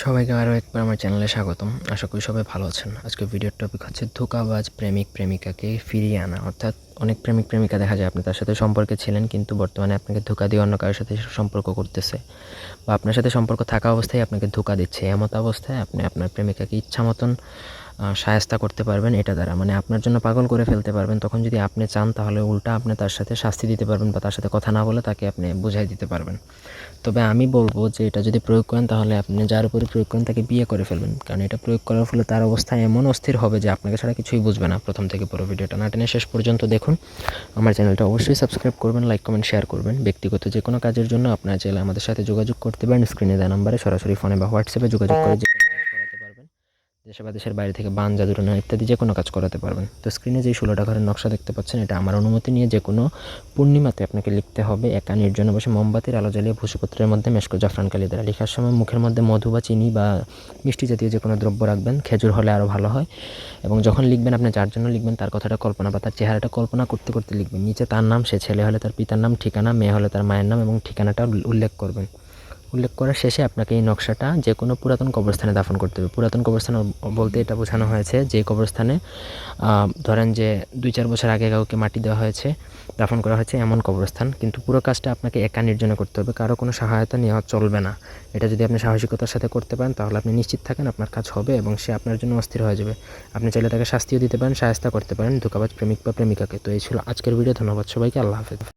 সবাইকে আরও একবার আমার চ্যানেলে স্বাগতম। আশা করি সবাই ভালো আছেন। আজকের ভিডিওর টপিক হচ্ছে ধোঁকাবাজ প্রেমিক প্রেমিকাকে ফিরিয়ে আনা। অর্থাৎ অনেক প্রেমিক প্রেমিকা দেখা যায় আপনি তার সাথে সম্পর্কে ছিলেন, কিন্তু বর্তমানে আপনাকে ধোঁকা দিয়ে অন্য কারোর সাথে সম্পর্ক করতেছে, বা আপনার সাথে সম্পর্ক থাকা অবস্থায় আপনাকে ধোঁকা দিচ্ছে। এমত অবস্থায় আপনি আপনার প্রেমিকাকে ইচ্ছা মতন শায়েস্তা করতে পারবেন এটা দ্বারা, মানে আপনার জন্য পাগল করে ফেলতে পারবেন। তখন যদি আপনি চান তাহলে উল্টা আপনি তার সাথে শাস্তি দিতে পারবেন, বা তার সাথে কথা না বলে তাকে আপনি বুঝাই দিতে পারবেন। তবে আমি বলব যে এটা যদি প্রয়োগ করেন তাহলে আপনি যার উপরে প্রয়োগ করেন তাকে বিয়ে করে ফেলবেন, কারণ এটা প্রয়োগ করার ফলে তার অবস্থা এমন অস্থির হবে যে আপনাকে ছাড়া কিছুই বুঝবে না। প্রথম থেকে পুরো ভিডিওটা না টেনে শেষ পর্যন্ত দেখুন। আমার চ্যানেলটা অবশ্যই সাবস্ক্রাইব করবেন, লাইক কমেন্ট শেয়ার করবেন। ব্যক্তিগত যে কোনো কাজের জন্য আপনারা চাইলে আমাদের সাথে যোগাযোগ করতে পারেন। স্ক্রিনে দেওয়া নাম্বারে সরাসরি ফোনে বা হোয়াটসঅ্যাপে যোগাযোগ করে যে কোনো কাজ করাতে পারবেন। দেশে বা দেশের বাইরে থেকে বান, জাদু টোনা ইত্যাদি যে কোনো কাজ করাতে পারবেন। তো স্ক্রিনে যেই 16টা ঘরের নকশা দেখতে পাচ্ছেন, এটা আমার অনুমতি নিয়ে যে কোনো পূর্ণিমাতে আপনাকে লিখতে হবে। একা নির্জনে বসে মোমবাতির আলো জ্বালিয়ে ভূষিপত্রের মধ্যে মেশকো জাফরান কালি দ্বারা। লেখার সময় মুখের মধ্যে মধু বা চিনি বা মিষ্টি জাতীয় যে কোনো দ্রব্য রাখবেন, খেজুর হলে আরও ভালো হয়। এবং যখন লিখবেন আপনি যার জন্য লিখবেন তার কথাটা কল্পনা বা তার চেহারাটা কল্পনা করতে করতে লিখবেন। নিচে তার নাম, সে ছেলে হলে তার পিতার নাম, ঠিকানা, মেয়ে হলে তার মায়ের নাম এবং ঠিকানাটা উল্লেখ করবেন। উল্লেখ করার শেষে আপনাকে এই নকশাটা যে কোনো পুরাতন কবরস্থানে দাফন করতে হবে। পুরাতন কবরস্থান বলতে এটা বোঝানো হয়েছে যে কবরস্থানে ধরেন যে 2-4 বছর আগে কাউকে মাটি দেওয়া হয়েছে, দাফন করা হয়েছে, এমন কবরস্থান। কিন্তু পুরো কাজটা আপনাকে একা নির্জনে করতে হবে, কারো কোনো সহায়তা নেওয়া চলবে না। এটা যদি আপনি সাহসিকতার সাথে করতে পারেন তাহলে আপনি নিশ্চিত থাকেন আপনার কাজ হবে এবং সে আপনার জন্য অস্থির হয়ে যাবে। আপনি চাইলে তাকে শাস্তিও দিতে পারেন, শায়েস্তা করতে পারেন ধোঁকাবাজ প্রেমিক বা প্রেমিকাকে। তো এই ছিল আজকের ভিডিও। ধন্যবাদ সবাইকে। আল্লাহ হাফেজ।